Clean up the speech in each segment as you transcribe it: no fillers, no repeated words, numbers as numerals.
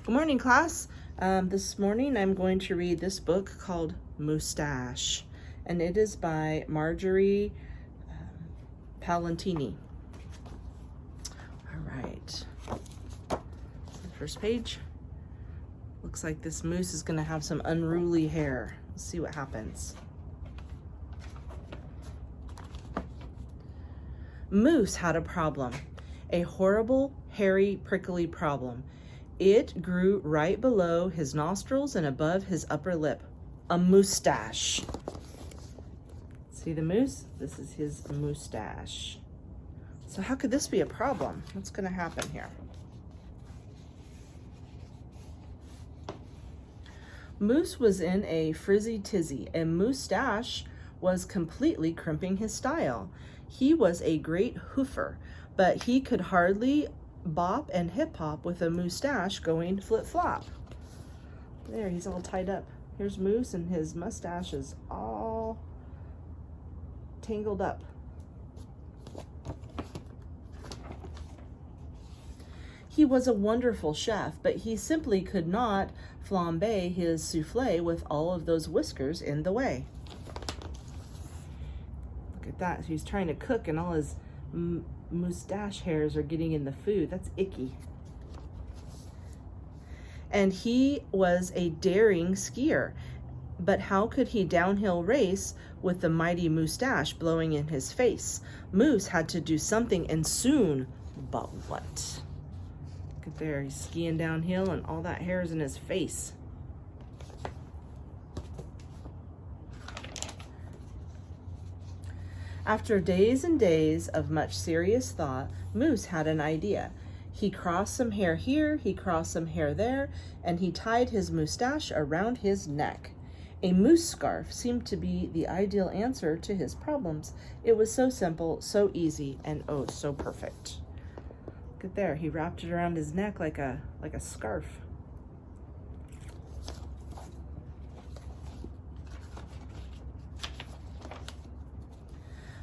Good morning, class. This morning I'm going to read this book called Moosetache, and it is by Margie Palatini. All right. The first page. Looks like this moose is going to have some unruly hair. Let's see what happens. Moose had a problem, a horrible, hairy, prickly problem. It grew right below his nostrils and above his upper lip. A moustache. See the moose? This is his moustache. So how could this be a problem? What's going to happen here? Moose was in a frizzy tizzy, and Moustache was completely crimping his style. He was a great hoofer, but he could hardly bop and hip-hop with a moustache going flip-flop. There, he's all tied up. Here's Moose, and his mustache is all tangled up. He was a wonderful chef, but he simply could not flambe his souffle with all of those whiskers in the way. Look at that. He's trying to cook, and all his moustache hairs are getting in the food. That's icky. And he was a daring skier, but how could he downhill race with the mighty moustache blowing in his face? Moose had to do something, and soon. But what? Look at there, he's skiing downhill and all that hair is in his face. After days and days of much serious thought, Moose had an idea. He crossed some hair here, he crossed some hair there, and he tied his moustache around his neck. A moose scarf seemed to be the ideal answer to his problems. It was so simple, so easy, and oh, so perfect. Look at there, he wrapped it around his neck like a scarf.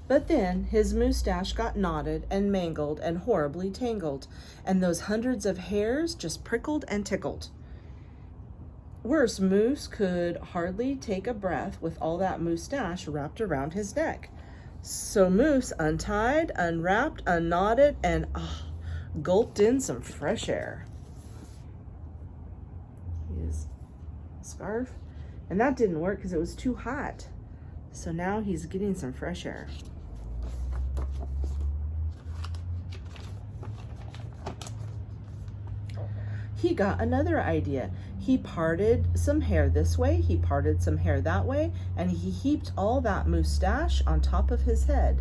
But then his moustache got knotted and mangled and horribly tangled, and those hundreds of hairs just prickled and tickled. Worse, Moose could hardly take a breath with all that moustache wrapped around his neck. So Moose untied, unwrapped, unknotted, and gulped in some fresh air. His scarf, and that didn't work because it was too hot. So now he's getting some fresh air. He got another idea. He parted some hair this way, he parted some hair that way, and he heaped all that moustache on top of his head.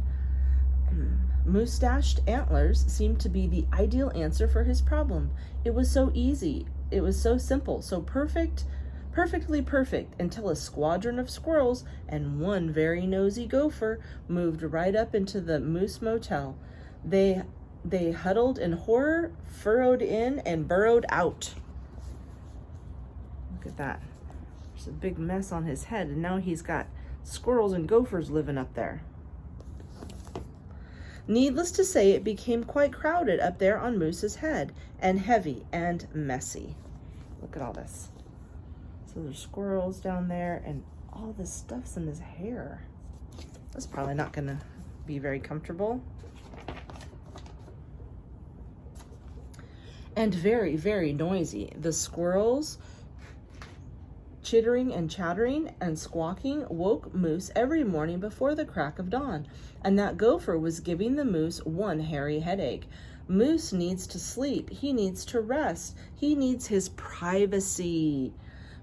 Moustached antlers seemed to be the ideal answer for his problem. It was so easy, it was so simple, so perfectly perfect, until a squadron of squirrels and one very nosy gopher moved right up into the Moose Motel. They huddled in horror, furrowed in, and burrowed out. Look at that. There's a big mess on his head, and now he's got squirrels and gophers living up there. Needless to say, it became quite crowded up there on Moose's head, and heavy and messy. Look at all this. So there's squirrels down there, and all this stuff's in his hair. That's probably not going to be very comfortable. And very, very noisy. The squirrels chittering and chattering and squawking woke Moose every morning before the crack of dawn, and that gopher was giving the moose one hairy headache. Moose needs to sleep. He needs to rest. He needs his privacy.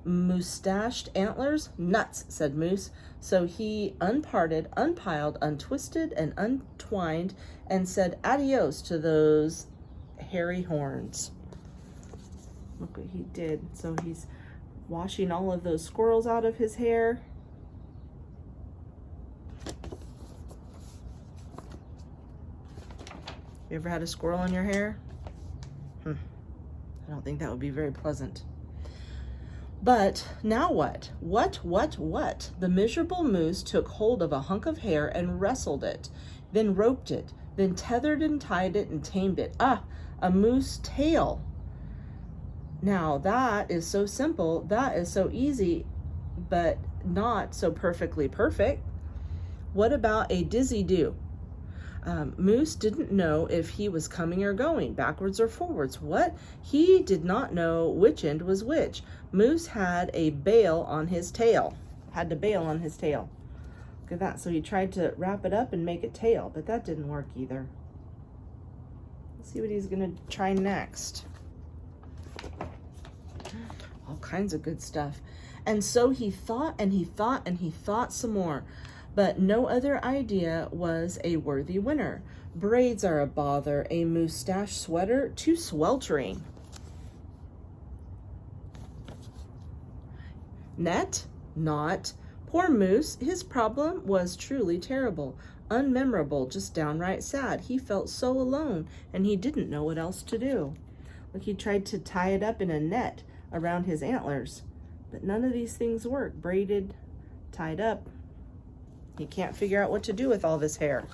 Moustached antlers? Nuts, said Moose. So he unparted, unpiled, untwisted, and untwined, and said adios to those hairy horns. Look what he did. So he's washing all of those squirrels out of his hair. You ever had a squirrel in your hair? I don't think that would be very pleasant. But now what? What? The miserable moose took hold of a hunk of hair and wrestled it, then roped it, then tethered and tied it and tamed it. Ah, a moose tail. Now that is so simple, that is so easy, but not so perfectly perfect. What about a dizzy do? Moose didn't know if he was coming or going, backwards or forwards. What? He did not know which end was which. Moose had a bail on his tail. Had to bail on his tail. Look at that. So he tried to wrap it up and make a tail, but that didn't work either. Let's see what he's going to try next. All kinds of good stuff. And so he thought and he thought and he thought some more. But no other idea was a worthy winner. Braids are a bother, a moustache sweater too sweltering. Net? Not. Poor Moose, his problem was truly terrible, unmemorable, just downright sad. He felt so alone, and he didn't know what else to do. Look, he tried to tie it up in a net around his antlers, but none of these things work. Braided, tied up. He can't figure out what to do with all this hair.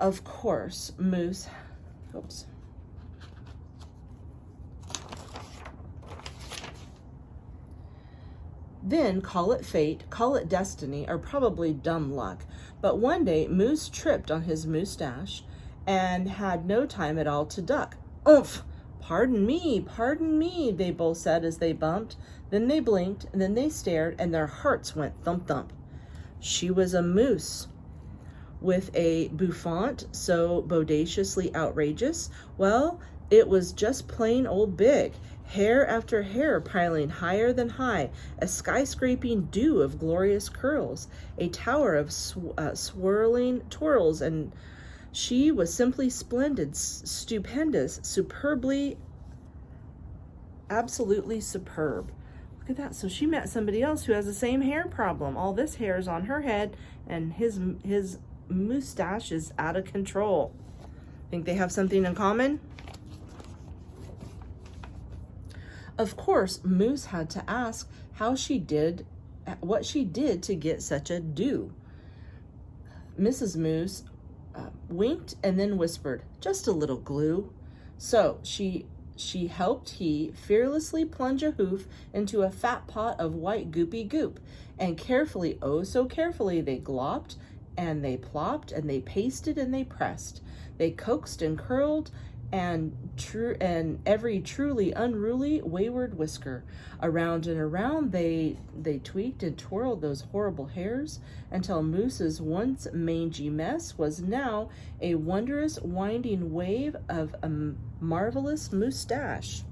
Of course, Moose, oops. Then call it fate, call it destiny, or probably dumb luck. But one day, Moose tripped on his moustache and had no time at all to duck. Oomph! Pardon me, they both said as they bumped. Then they blinked, and then they stared, and their hearts went thump-thump. She was a moose with a bouffant so bodaciously outrageous. Well, it was just plain old big. Hair after hair piling higher than high, a skyscraping dew of glorious curls, a tower of swirling twirls, and she was simply splendid, stupendous, superbly, absolutely superb. Look at that. So she met somebody else who has the same hair problem. All this hair is on her head, and his moustache is out of control. Think they have something in common? Of course, Moose had to ask how she did, what she did to get such a do. Mrs. Moose winked and then whispered, "Just a little glue." So she helped he fearlessly plunge a hoof into a fat pot of white goopy goop, and carefully, oh so carefully, they glopped and they plopped and they pasted and they pressed. They coaxed and curled and every truly unruly wayward whisker. Around and around they tweaked and twirled those horrible hairs until Moose's once mangy mess was now a wondrous winding wave of a marvelous moustache.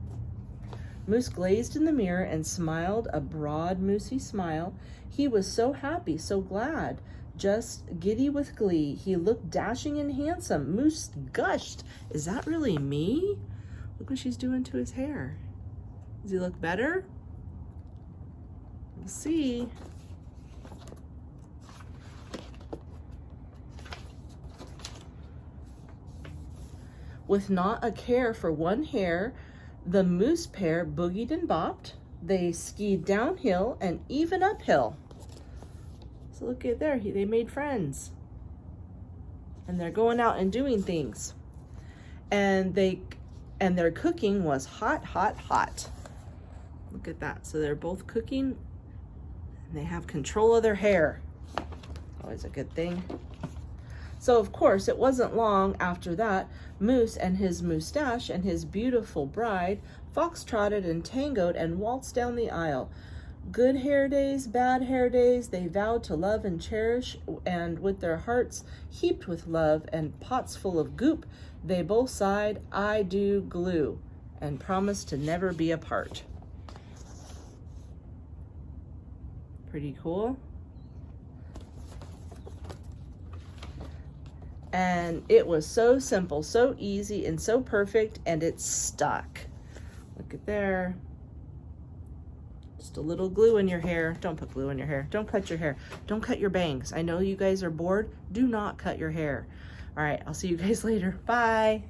Moose gazed in the mirror and smiled a broad, moosey smile. He was so happy, so glad, just giddy with glee. He looked dashing and handsome. Moose gushed, "Is that really me?" Look what she's doing to his hair. Does he look better? We'll see. With not a care for one hair, the moose pair boogied and bopped. They skied downhill and even uphill. So look at there, they made friends. And they're going out and doing things. And their cooking was hot, hot, hot. Look at that. So they're both cooking and they have control of their hair. Always a good thing. So of course, it wasn't long after that, Moose and his moustache and his beautiful bride foxtrotted and tangoed and waltzed down the aisle. Good hair days, bad hair days, they vowed to love and cherish, and with their hearts heaped with love and pots full of goop, they both sighed, "I do glue," and promised to never be apart. Pretty cool. And it was so simple, so easy, and so perfect, and it stuck. Look at there. Just a little glue in your hair. Don't put glue in your hair. Don't cut your hair. Don't cut your bangs. I know you guys are bored. Do not cut your hair. All right, I'll see you guys later. Bye.